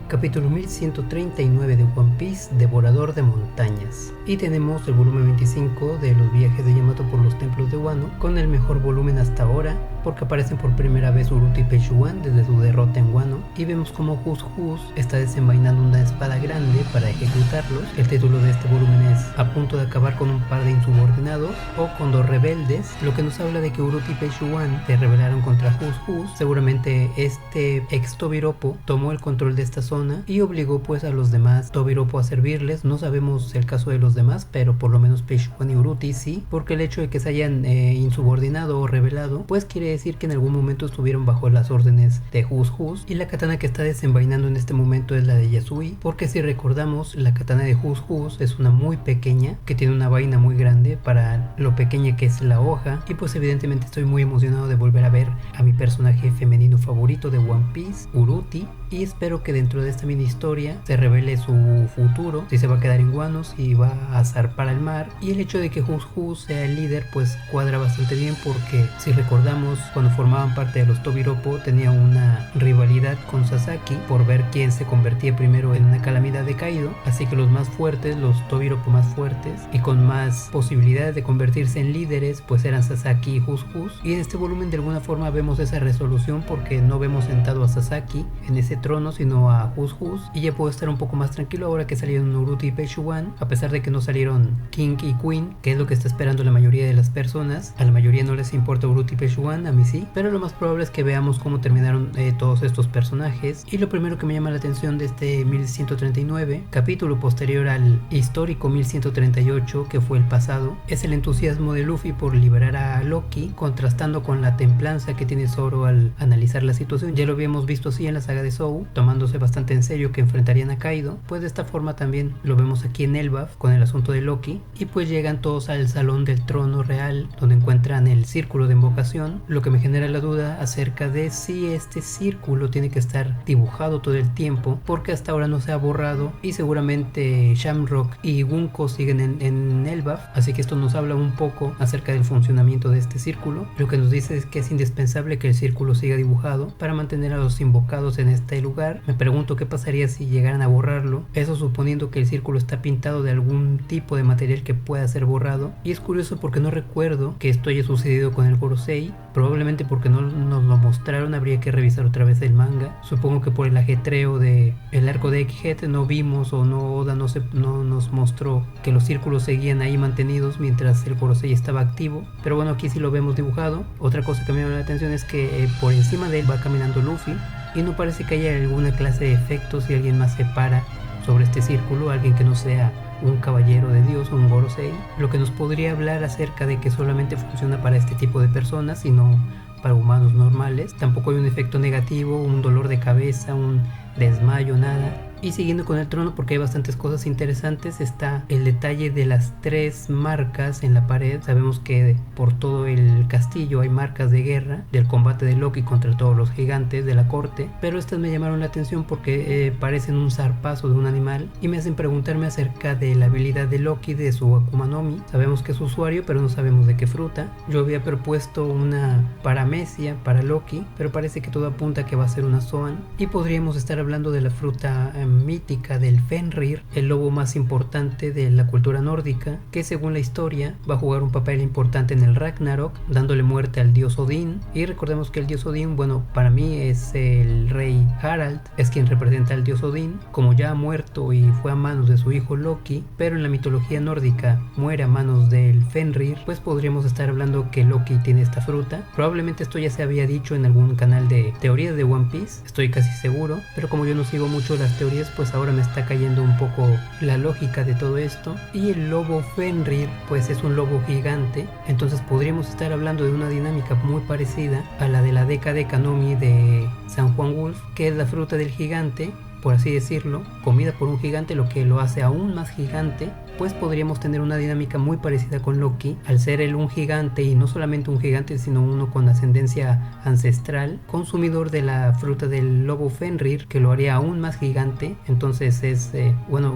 Capítulo 1139 de One Piece, Devorador de Montañas. Y tenemos el volumen 25 de los viajes de Yamato por los templos de Wano, con el mejor volumen hasta ahora, porque aparecen por primera vez Uruto y Pechugán desde su derrota en Wano, y vemos como Hus Hus está desenvainando una espada grande para ejecutarlos. El título de este volumen es A punto de acabar con un par de insubordinados, o con dos rebeldes, lo que nos habla de que Uruto y Pechugán se rebelaron contra Hus Hus. Seguramente este ex Tobiropo tomó el control de esta zona y obligó pues a los demás Tobiropo a servirles. No sabemos el caso de los demás, pero por lo menos Pechugán y Uruti sí, porque el hecho de que se hayan insubordinado o rebelado pues quiere decir que en algún momento estuvieron bajo las órdenes de Hus Hus. Y la katana que está desenvainando en este momento es la de Yasui, porque si recordamos, la katana de Hus Hus es una muy pequeña que tiene una vaina muy grande para lo pequeña que es la hoja. Y pues evidentemente estoy muy emocionado de volver a ver a mi personaje femenino favorito de One Piece, Uruti, y espero que dentro de esta mini historia se revele su futuro, si se va a quedar en Wano, si va a zarpar al mar. Y el hecho de que Hus Hus sea el líder pues cuadra bastante bien, porque si recordamos, cuando formaban parte de los Tobiropo tenía una rivalidad con Sasaki por ver quién se convertía primero en una calamidad de Kaido. Así que los más fuertes, los Tobiropo más fuertes y con más posibilidades de convertirse en líderes pues eran Sasaki y Hus Hus. Y en este volumen de alguna forma vemos esa resolución, porque no vemos sentado a Sasaki en ese trono sino a Hus Hus, y ya puedo estar un poco más tranquilo ahora que salieron Uruto y Pechugán, a pesar de que no salieron King y Queen, que es lo que está esperando la mayoría de las personas. A la mayoría no les importa Uruto y Pechugán, a mí sí, pero lo más probable es que veamos cómo terminaron todos estos personajes. Y lo primero que me llama la atención de este 1139, capítulo posterior al histórico 1138 que fue el pasado, es el entusiasmo de Luffy por liberar a Loki, contrastando con la templanza que tiene Zoro al analizar la situación. Ya lo habíamos visto así en la saga de Zou, tomándose bastante en serio que enfrentarían a Kaido. Pues de esta forma también lo vemos aquí en Elbaf con el asunto de Loki. Y pues llegan todos al salón del trono real, donde encuentran el círculo de invocación, lo que me genera la duda acerca de si este círculo tiene que estar dibujado todo el tiempo, porque hasta ahora no se ha borrado y seguramente Shamrock y Gunko siguen en Elbaf, así que esto nos habla un poco acerca del funcionamiento de este círculo. Lo que nos dice es que es indispensable que el círculo siga dibujado para mantener a los invocados en este lugar. Me pregunto qué pasaría si llegaran a borrarlo, eso suponiendo que el círculo está pintado de algún tipo de material que pueda ser borrado. Y es curioso porque no recuerdo que esto haya sucedido con el Gorosei, probablemente porque no nos lo mostraron, habría que revisar otra vez el manga. Supongo que por el ajetreo de el arco de Egghead no vimos, o no, Oda no nos mostró que los círculos seguían ahí mantenidos mientras el Gorosei estaba activo, pero bueno, aquí sí lo vemos dibujado. Otra cosa que me llama la atención es que por encima de él va caminando Luffy, y no parece que haya alguna clase de efecto si alguien más se para sobre este círculo, alguien que no sea un caballero de Dios o un Gorosei, lo que nos podría hablar acerca de que solamente funciona para este tipo de personas y no para humanos normales. Tampoco hay un efecto negativo, un dolor de cabeza, un desmayo, nada. Y siguiendo con el trono, porque hay bastantes cosas interesantes, está el detalle de las 3 marcas en la pared. Sabemos que por todo el castillo hay marcas de guerra del combate de Loki contra todos los gigantes de la corte, pero estas me llamaron la atención porque parecen un zarpazo de un animal y me hacen preguntarme acerca de la habilidad de Loki, de su Akuma no Mi. Sabemos que es usuario, pero no sabemos de qué fruta. Yo había propuesto una paramecia para Loki, pero parece que todo apunta a que va a ser una Zoan, y podríamos estar hablando de la fruta mítica del Fenrir, el lobo más importante de la cultura nórdica, que según la historia va a jugar un papel importante en el Ragnarok, dándole muerte al dios Odín. Y recordemos que el dios Odín, bueno, para mí es el rey Harald, es quien representa al dios Odín, como ya ha muerto y fue a manos de su hijo Loki, pero en la mitología nórdica muere a manos del Fenrir. Pues podríamos estar hablando que Loki tiene esta fruta. Probablemente esto ya se había dicho en algún canal de teorías de One Piece, estoy casi seguro, pero como yo no sigo mucho las teorías, pues ahora me está cayendo un poco la lógica de todo esto. Y el lobo Fenrir pues es un lobo gigante, entonces podríamos estar hablando de una dinámica muy parecida a la de la Deca Deca no Mi de San Juan Wolf, que es la fruta del gigante, por así decirlo, comida por un gigante, lo que lo hace aún más gigante. Pues podríamos tener una dinámica muy parecida con Loki, al ser él un gigante, y no solamente un gigante sino uno con ascendencia ancestral, consumidor de la fruta del lobo Fenrir, que lo haría aún más gigante. Entonces es,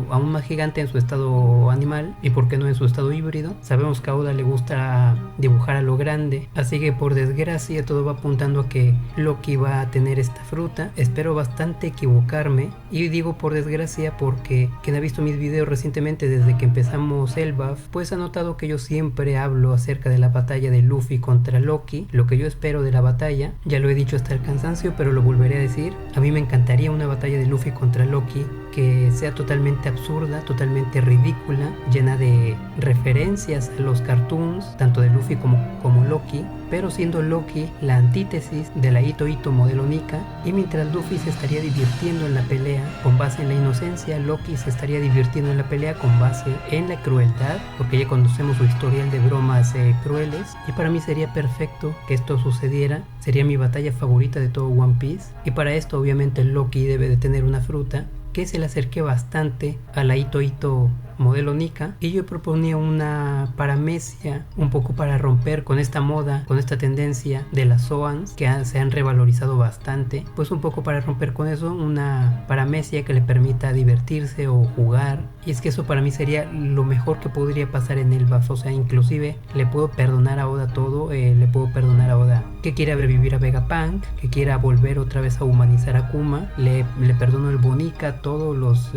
aún más gigante en su estado animal, y por qué no en su estado híbrido. Sabemos que a Oda le gusta dibujar a lo grande, así que por desgracia todo va apuntando a que Loki va a tener esta fruta. Espero bastante equivocarme, Y digo por desgracia porque quien ha visto mis videos recientemente desde que empezamos Elbaf, pues ha notado que yo siempre hablo acerca de la batalla de Luffy contra Loki, lo que yo espero de la batalla. Ya lo he dicho hasta el cansancio, pero lo volveré a decir. A mí me encantaría una batalla de Luffy contra Loki que sea totalmente absurda, totalmente ridícula, llena de referencias a los cartoons, tanto de Luffy como Loki, pero siendo Loki la antítesis de la Ito Ito modelo Nika, y mientras Luffy se estaría divirtiendo en la pelea con base en la inocencia, Loki se estaría divirtiendo en la pelea con base en la crueldad, porque ya conocemos su historial de bromas crueles, y para mí sería perfecto que esto sucediera. Sería mi batalla favorita de todo One Piece, y para esto obviamente Loki debe de tener una fruta que se le acerque bastante a la Ito Ito modelo Nika, y yo proponía una paramecia un poco para romper con esta moda, con esta tendencia de las Zoans que se han revalorizado bastante, pues un poco para romper con eso, una paramecia que le permita divertirse o jugar. Y es que eso para mí sería lo mejor que podría pasar en el Elbaf. O sea, inclusive le puedo perdonar a Oda todo, le puedo perdonar a Oda que quiera revivir a Vegapunk, que quiera volver otra vez a humanizar a Kuma, le perdono el Bonica, todos los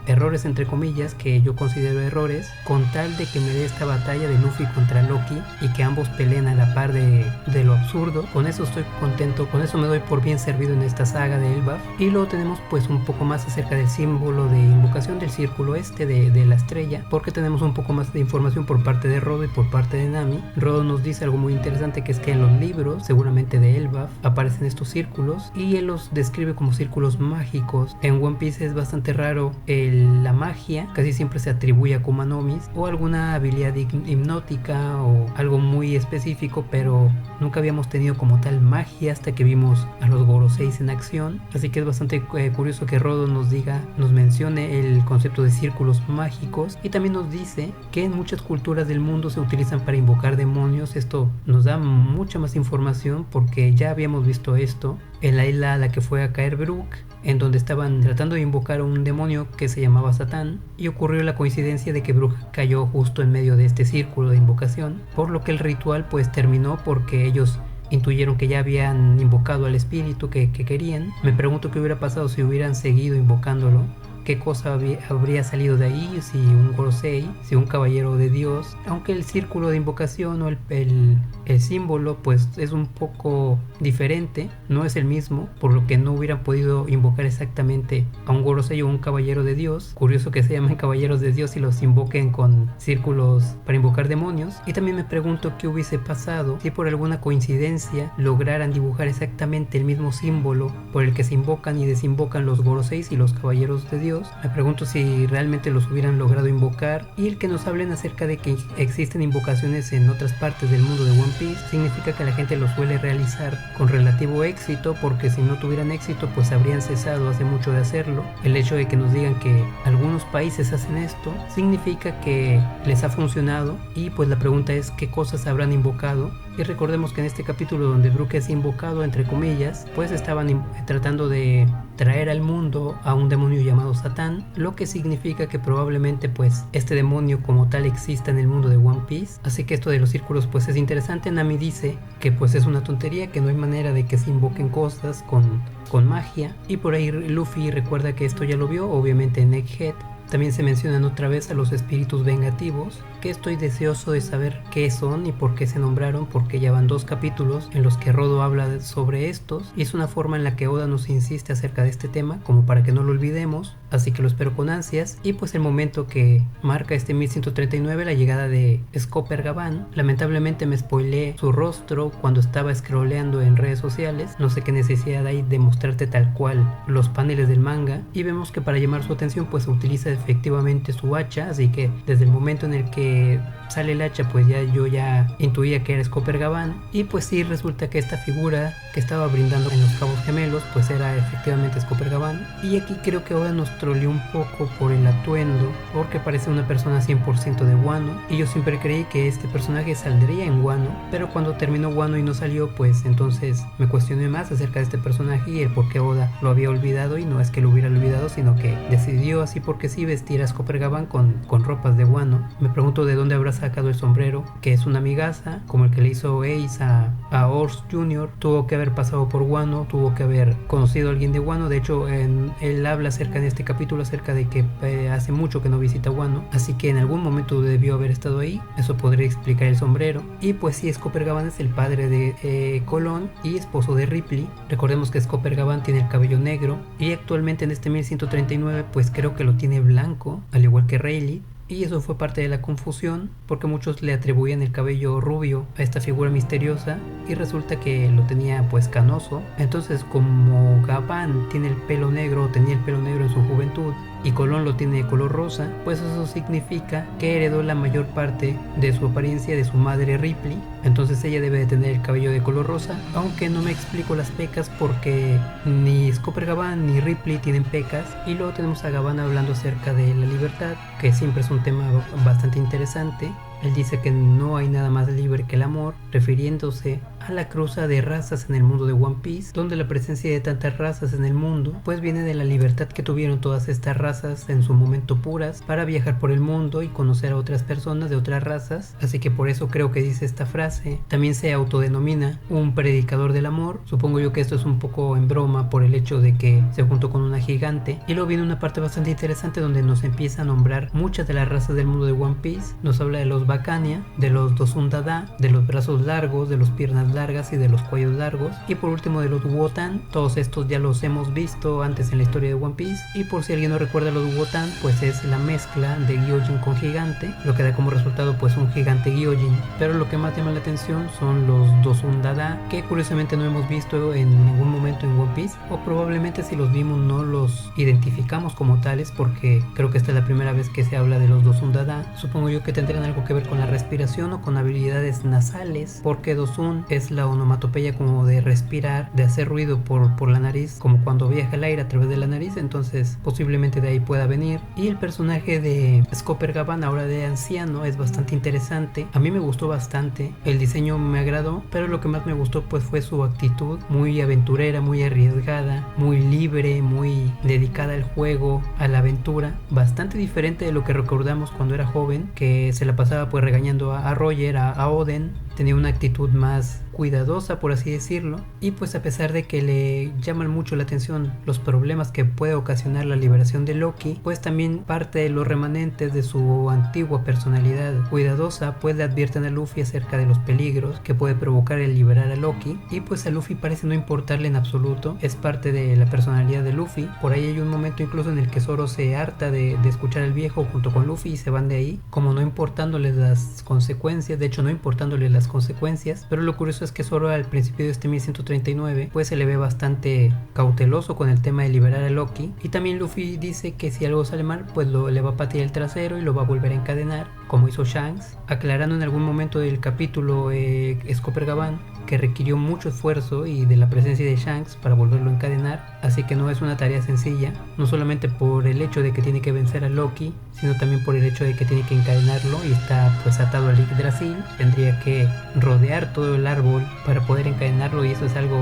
errores entre comillas que yo considero errores, con tal de que me dé esta batalla de Luffy contra Loki y que ambos peleen a la par de lo absurdo. Con eso estoy contento, con eso me doy por bien servido en esta saga de Elbaf. Y luego tenemos pues un poco más acerca del símbolo de invocación del círculo de la estrella, porque tenemos un poco más de información por parte de Rodo y por parte de Nami. Rodo nos dice algo muy interesante, que es que en los libros seguramente de Elbaf aparecen estos círculos y él los describe como círculos mágicos. En One Piece es bastante raro la magia, casi siempre se atribuye a Kuma no Mi o alguna habilidad hipnótica o algo muy específico, pero nunca habíamos tenido como tal magia hasta que vimos a los Goroseis en acción. Así que es bastante curioso que Rodo nos mencione el concepto de círculos mágicos, y también nos dice que en muchas culturas del mundo se utilizan para invocar demonios. Esto nos da mucha más información porque ya habíamos visto esto en la isla a la que fue a caer Brook, en donde estaban tratando de invocar a un demonio que se llamaba Satán, y ocurrió la coincidencia de que Brook cayó justo en medio de este círculo de invocación, por lo que el ritual pues terminó porque ellos intuyeron que ya habían invocado al espíritu que querían. Me pregunto qué hubiera pasado si hubieran seguido invocándolo. Qué cosa habría salido de ahí, si un Gorosei, si un caballero de Dios, aunque el círculo de invocación o el símbolo pues es un poco diferente, no es el mismo, por lo que no hubieran podido invocar exactamente a un Gorosei o un caballero de Dios. Curioso que se llamen caballeros de Dios y los invoquen con círculos para invocar demonios. Y también me pregunto qué hubiese pasado si por alguna coincidencia lograran dibujar exactamente el mismo símbolo por el que se invocan y desinvocan los Goroseis y los caballeros de Dios. Me pregunto si realmente los hubieran logrado invocar. Y el que nos hablen acerca de que existen invocaciones en otras partes del mundo de One Piece significa que la gente lo suele realizar con relativo éxito, porque si no tuvieran éxito pues habrían cesado hace mucho de hacerlo. El hecho de que nos digan que algunos países hacen esto significa que les ha funcionado, y pues la pregunta es qué cosas habrán invocado. Y recordemos que en este capítulo donde Brook es invocado entre comillas, pues estaban tratando de traer al mundo a un demonio llamado Satán, lo que significa que probablemente pues este demonio como tal exista en el mundo de One Piece. Así que esto de los círculos pues es interesante. Nami dice que pues es una tontería, que no hay manera de que se invoquen cosas con magia, y por ahí Luffy recuerda que esto ya lo vio obviamente en Egghead. También se mencionan otra vez a los espíritus vengativos, que estoy deseoso de saber qué son y por qué se nombraron, porque ya van 2 capítulos en los que Rodo habla sobre estos, y es una forma en la que Oda nos insiste acerca de este tema, como para que no lo olvidemos, así que lo espero con ansias. Y pues el momento que marca este 1139, la llegada de Scopper Gavan. Lamentablemente me spoileé su rostro cuando estaba scrolleando en redes sociales, no sé qué necesidad hay de mostrarte tal cual los paneles del manga, y vemos que para llamar su atención pues se utiliza efectivamente su hacha, así que desde el momento en el que sale el hacha pues yo ya intuía que era Scopper Gavan. Y pues sí, resulta que esta figura que estaba brindando en los Cabos Gemelos pues era efectivamente Scopper Gavan. Y aquí creo que Oda nos troleó un poco por el atuendo, porque parece una persona 100% de Wano, y yo siempre creí que este personaje saldría en Wano, pero cuando terminó Wano y no salió, pues entonces me cuestioné más acerca de este personaje y el por qué Oda lo había olvidado. Y no es que lo hubiera olvidado, sino que decidió así porque sí vestir a Scooper Gavan con ropas de Wano. Me pregunto de dónde habrá sacado el sombrero, que es una amigaza, como el que le hizo Ace a Ors Jr. Tuvo que haber pasado por Wano, tuvo que haber conocido a alguien de Wano. De hecho, él habla acerca de este capítulo, acerca de que hace mucho que no visita Wano, así que en algún momento debió haber estado ahí. Eso podría explicar el sombrero. Y pues sí, Scooper Gavan es el padre de Colón y esposo de Ripley. Recordemos que Scooper Gavan tiene el cabello negro y actualmente en este 1139 pues creo que lo tiene blanco, al igual que Rayleigh. Y eso fue parte de la confusión, porque muchos le atribuían el cabello rubio a esta figura misteriosa y resulta que lo tenía pues canoso. Entonces, como Gavan tiene el pelo negro, tenía el pelo negro en su juventud, y Colón lo tiene de color rosa, pues eso significa que heredó la mayor parte de su apariencia de su madre Ripley. Entonces ella debe de tener el cabello de color rosa, aunque no me explico las pecas porque ni Scooper Gavan ni Ripley tienen pecas. Y luego tenemos a Gavan hablando acerca de la libertad, que siempre es un tema bastante interesante. Él dice que no hay nada más libre que el amor, refiriéndose a la cruza de razas en el mundo de One Piece, donde la presencia de tantas razas en el mundo pues viene de la libertad que tuvieron todas estas razas en su momento puras para viajar por el mundo y conocer a otras personas de otras razas. Así que por eso creo que dice esta frase. También se autodenomina un predicador del amor. Supongo yo que esto es un poco en broma por el hecho de que se juntó con una gigante. Y luego viene una parte bastante interesante donde nos empieza a nombrar muchas de las razas del mundo de One Piece. Nos habla de los Bacania, de los Dozun Dada, de los brazos largos, de los piernas largas y de los cuellos largos, y por último de los Wotan. Todos estos ya los hemos visto antes en la historia de One Piece, y por si alguien no recuerda los Wotan, pues es la mezcla de Gyojin con gigante, lo que da como resultado pues un gigante Gyojin. Pero lo que más llama la atención son los Dozun Dada, que curiosamente no hemos visto en ningún momento en One Piece, o probablemente si los vimos no los identificamos como tales, porque creo que esta es la primera vez que se habla de los Dozun Dada. Supongo yo que tendrán algo que ver con la respiración o con habilidades nasales, porque Dozun es la onomatopeya como de respirar, de hacer ruido por la nariz, como cuando viaja el aire a través de la nariz. Entonces posiblemente de ahí pueda venir. Y el personaje de Scooper Gavan, ahora de anciano, es bastante interesante. A mí me gustó bastante, el diseño me agradó, pero lo que más me gustó pues fue su actitud, muy aventurera, muy arriesgada, muy libre, muy dedicada al juego, a la aventura, bastante diferente de lo que recordamos cuando era joven, que se la pasaba pues regañando a Roger, a Oden. Tenía una actitud más cuidadosa, por así decirlo, y pues a pesar de que le llaman mucho la atención los problemas que puede ocasionar la liberación de Loki, pues también parte de los remanentes de su antigua personalidad cuidadosa pues le advierten a Luffy acerca de los peligros que puede provocar el liberar a Loki, y pues a Luffy parece no importarle en absoluto. Es parte de la personalidad de Luffy. Por ahí hay un momento incluso en el que Zoro se harta de escuchar al viejo junto con Luffy y se van de ahí, como no importándoles las consecuencias, de hecho no importándoles las consecuencias. Pero lo curioso es que Zoro al principio de este 1139 pues se le ve bastante cauteloso con el tema de liberar a Loki, y también Luffy dice que si algo sale mal pues le va a patear el trasero y lo va a volver a encadenar como hizo Shanks, aclarando en algún momento del capítulo Scooper Gavan que requirió mucho esfuerzo y de la presencia de Shanks para volverlo a encadenar, así que no es una tarea sencilla, no solamente por el hecho de que tiene que vencer a Loki, sino también por el hecho de que tiene que encadenarlo y está pues atado al Yggdrasil. Tendría que rodear todo el árbol para poder encadenarlo, y eso es algo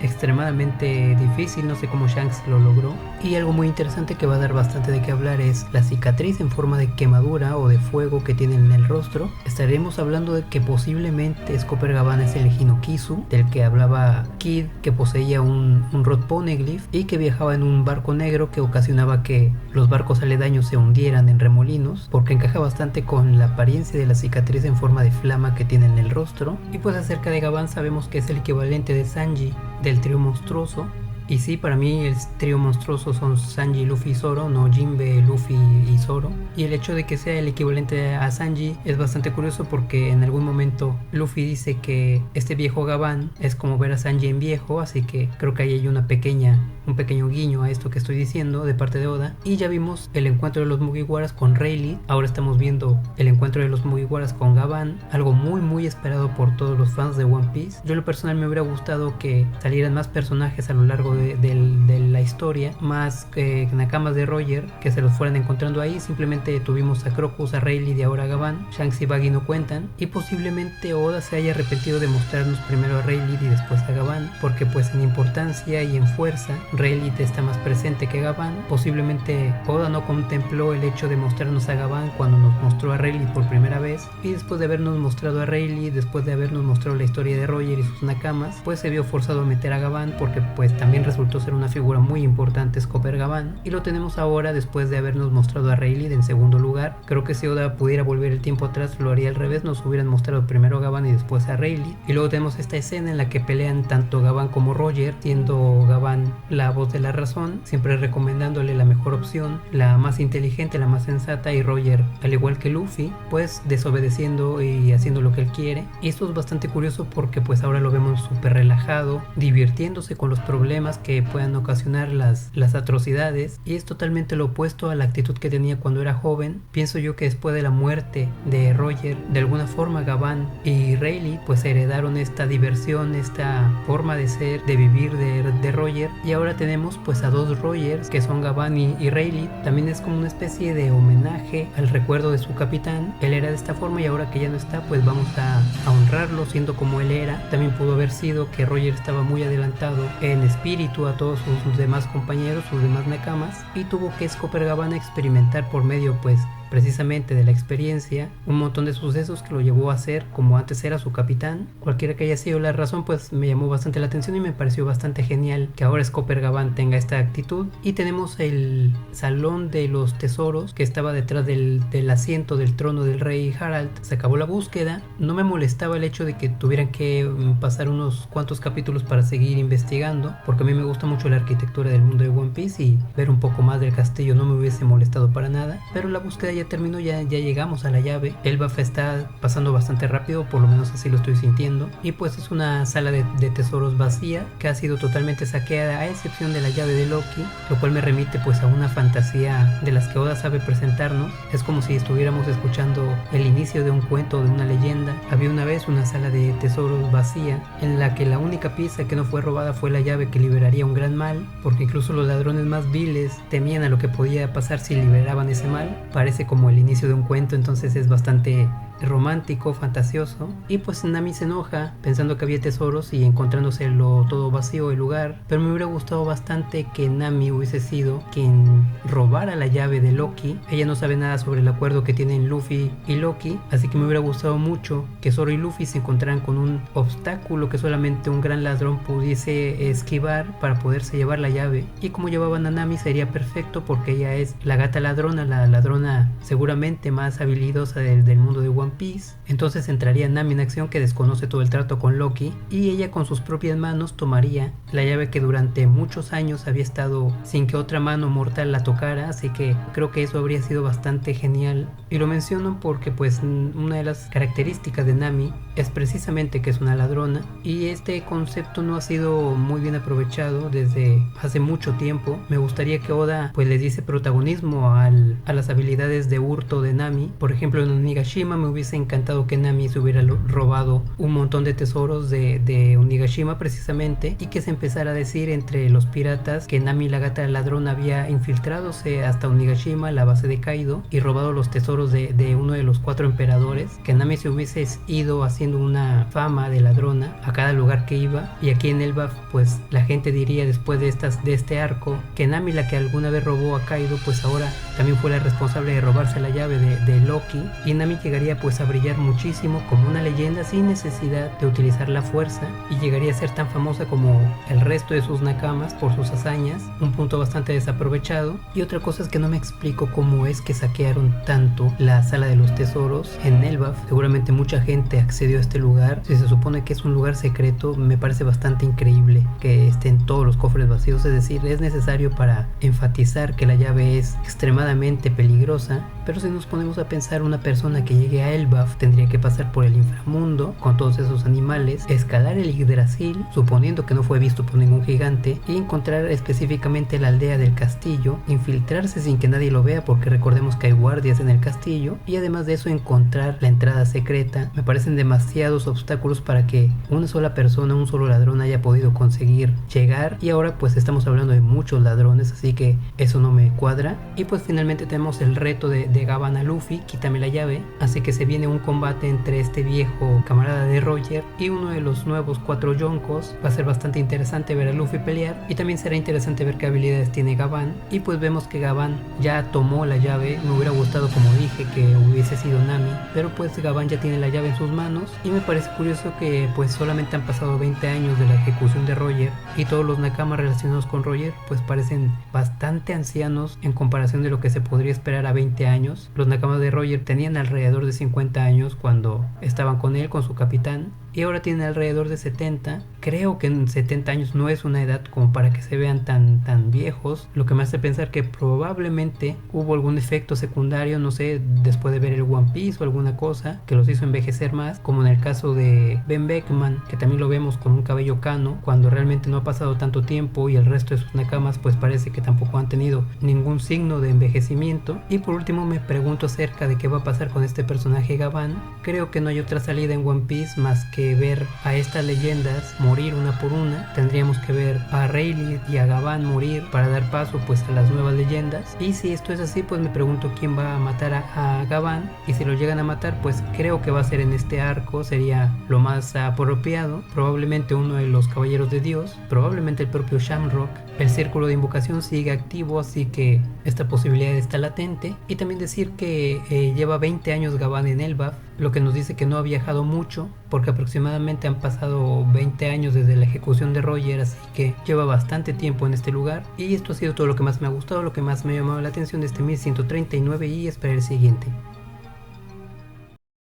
extremadamente difícil, no sé cómo Shanks lo logró. Y algo muy interesante que va a dar bastante de qué hablar es la cicatriz en forma de quemadura o de fuego que tiene en el rostro. Estaremos hablando de que posiblemente Scooper Gavan es el Hinokizu del que hablaba Kid, que poseía un Rod Poneglyph y que viajaba en un barco negro que ocasionaba que los barcos aledaños se hundieran en remolinos, porque encaja bastante con la apariencia de la cicatriz en forma de flama que tiene en el rostro. Y pues acerca de Gavan sabemos que es el equivalente de Sanji del trío monstruoso. Y sí, para mí el trío monstruoso son Sanji, Luffy y Zoro, no Jinbe, Luffy y Zoro. Y el hecho de que sea el equivalente a Sanji es bastante curioso, porque en algún momento Luffy dice que este viejo Gavan es como ver a Sanji en viejo, así que creo que ahí hay un pequeño guiño a esto que estoy diciendo de parte de Oda. Y ya vimos el encuentro de los Mugiwaras con Rayleigh, ahora estamos viendo el encuentro de los Mugiwaras con Gavan, algo muy esperado por todos los fans de One Piece. Yo en lo personal me hubiera gustado que salieran más personajes a lo largo de la historia, más nakamas de Roger que se los fueran encontrando ahí. Simplemente tuvimos a Crocus, a Rayleigh y ahora a Gavan. Shanks y Baggy no cuentan, y posiblemente Oda se haya arrepentido de mostrarnos primero a Rayleigh y después a Gavan, porque pues en importancia y en fuerza Rayleigh está más presente que Gavan. Posiblemente Oda no contempló el hecho de mostrarnos a Gavan cuando nos mostró a Rayleigh por primera vez, y después de habernos mostrado a Rayleigh, después de habernos mostrado la historia de Roger y sus nakamas, pues se vio forzado a meter a Gavan, porque pues también resultó ser una figura muy importante Scopper Gavan, y lo tenemos ahora después de habernos mostrado a Rayleigh en segundo lugar. Creo que si Oda pudiera volver el tiempo atrás lo haría al revés, nos hubieran mostrado primero a Gavan y después a Rayleigh, y luego tenemos esta escena en la que pelean tanto Gavan como Roger, siendo Gavan la voz de la razón, siempre recomendándole la mejor opción, la más inteligente, la más sensata, y Roger, al igual que Luffy, pues desobedeciendo y haciendo lo que él quiere. Y esto es bastante curioso porque pues ahora lo vemos súper relajado, divirtiéndose con los problemas que puedan ocasionar las atrocidades, y es totalmente lo opuesto a la actitud que tenía cuando era joven. Pienso yo que después de la muerte de Roger, de alguna forma Gavan y Rayleigh pues heredaron esta diversión, esta forma de ser, de vivir de Roger, y ahora tenemos pues a dos Rogers que son Gavan y Rayleigh. También es como una especie de homenaje al recuerdo de su capitán. Él era de esta forma y ahora que ya no está, pues vamos a honrarlo siendo como él era. También pudo haber sido que Roger estaba muy adelantado en espíritu a todos sus demás compañeros, sus demás nakamas, y tuvo que Scopper Gavan experimentar por medio pues precisamente de la experiencia un montón de sucesos que lo llevó a ser como antes era su capitán. Cualquiera que haya sido la razón, pues me llamó bastante la atención y me pareció bastante genial que ahora Scopper Gavan tenga esta actitud. Y tenemos el salón de los tesoros que estaba detrás del asiento del trono del rey Harald. Se acabó la búsqueda. No me molestaba el hecho de que tuvieran que pasar unos cuantos capítulos para seguir investigando, porque a mí me gusta mucho la arquitectura del mundo de One Piece y ver un poco más del castillo no me hubiese molestado para nada. Pero la búsqueda ya terminó, ya llegamos a la llave. Elbaf está pasando bastante rápido, por lo menos así lo estoy sintiendo, y pues es una sala de tesoros vacía que ha sido totalmente saqueada a excepción de la llave de Loki, lo cual me remite pues a una fantasía de las que Oda sabe presentarnos. Es como si estuviéramos escuchando el inicio de un cuento, de una leyenda. Había una vez una sala de tesoros vacía en la que la única pieza que no fue robada fue la llave que liberaría un gran mal, porque incluso los ladrones más viles temían a lo que podía pasar si liberaban ese mal. Parece como el inicio de un cuento, entonces es bastante romántico, fantasioso. Y pues Nami se enoja pensando que había tesoros y encontrándose todo vacío el lugar, pero me hubiera gustado bastante que Nami hubiese sido quien robara la llave de Loki. Ella no sabe nada sobre el acuerdo que tienen Luffy y Loki, así que me hubiera gustado mucho que Zoro y Luffy se encontraran con un obstáculo que solamente un gran ladrón pudiese esquivar para poderse llevar la llave. Y como llevaban a Nami sería perfecto porque ella es la gata ladrona, la ladrona seguramente más habilidosa del mundo de One Piece. Entonces entraría Nami en acción, que desconoce todo el trato con Loki, y ella con sus propias manos tomaría la llave que durante muchos años había estado sin que otra mano mortal la tocara. Así que creo que eso habría sido bastante genial, y lo menciono porque pues una de las características de Nami es precisamente que es una ladrona, y este concepto no ha sido muy bien aprovechado desde hace mucho tiempo. Me gustaría que Oda pues le diese protagonismo a las habilidades de hurto de Nami. Por ejemplo, en Onigashima me hubiese encantado que Nami se hubiera robado un montón de tesoros de Onigashima precisamente, y que se empezara a decir entre los piratas que Nami, la gata ladrona, había infiltradose hasta Onigashima, la base de Kaido, y robado los tesoros de uno de los 4 emperadores. Que Nami se hubiese ido haciendo una fama de ladrona a cada lugar que iba, y aquí en Elbaf pues la gente diría después de este arco que Nami, la que alguna vez robó a Kaido, pues ahora también fue la responsable de robarse la llave de Loki, y Nami llegaría pues a brillar muchísimo como una leyenda sin necesidad de utilizar la fuerza, y llegaría a ser tan famosa como el resto de sus nakamas por sus hazañas, un punto bastante desaprovechado. Y otra cosa es que no me explico cómo es que saquearon tanto la sala de los tesoros en Elbaf. Seguramente mucha gente accedió a este lugar, si se supone que es un lugar secreto. Me parece bastante increíble que estén todos los cofres vacíos, es decir, es necesario para enfatizar que la llave es extremadamente peligrosa. Pero si nos ponemos a pensar, una persona que llegue a Elbaf tendría que pasar por el inframundo con todos esos animales, escalar el Yggdrasil, suponiendo que no fue visto por ningún gigante, y encontrar específicamente la aldea del castillo, infiltrarse sin que nadie lo vea porque recordemos que hay guardias en el castillo, y además de eso encontrar la entrada secreta. Me parecen demasiados obstáculos para que una sola persona, un solo ladrón haya podido conseguir llegar, y ahora pues estamos hablando de muchos ladrones, así que eso no me cuadra. Y pues finalmente tenemos el reto de Gavan a Luffy, quítame la llave, así que se viene un combate entre este viejo camarada de Roger y uno de los nuevos 4 yonkos. Va a ser bastante interesante ver a Luffy pelear, y también será interesante ver qué habilidades tiene Gavan. Y pues vemos que Gavan ya tomó la llave. Me hubiera gustado, como dije, que hubiese sido Nami, pero pues Gavan ya tiene la llave en sus manos, y me parece curioso que pues solamente han pasado 20 años de la ejecución de Roger, y todos los nakamas relacionados con Roger pues parecen bastante ancianos en comparación de lo que se podría esperar a 20 años. Los nakamas de Roger tenían alrededor de 50 años cuando estaban con él, con su capitán, y ahora tienen alrededor de 70. Creo que en 70 años no es una edad como para que se vean tan viejos, lo que me hace pensar que probablemente hubo algún efecto secundario, no sé, después de ver el One Piece o alguna cosa que los hizo envejecer más, como en el caso de Ben Beckman, que también lo vemos con un cabello cano cuando realmente no ha pasado tanto tiempo, y el resto de sus nakamas pues parece que tampoco han tenido ningún signo de envejecimiento. Y por último me pregunto acerca de qué va a pasar con este personaje Gavan. Creo que no hay otra salida en One Piece más que ver a estas leyendas morir una por una. Tendríamos que ver a Rayleigh y a Gavan morir para dar paso pues a las nuevas leyendas, y si esto es así pues me pregunto quién va a matar a Gavan, y si lo llegan a matar pues creo que va a ser en este arco, sería lo más apropiado, probablemente uno de los caballeros de Dios, probablemente el propio Shamrock. El círculo de invocación sigue activo, así que esta posibilidad está latente. Y también decir que lleva 20 años Gavan en Elbaf, lo que nos dice que no ha viajado mucho, porque aproximadamente han pasado 20 años desde la ejecución de Roger, así que lleva bastante tiempo en este lugar. Y esto ha sido todo lo que más me ha gustado, lo que más me ha llamado la atención de este 1139, y esperar el siguiente.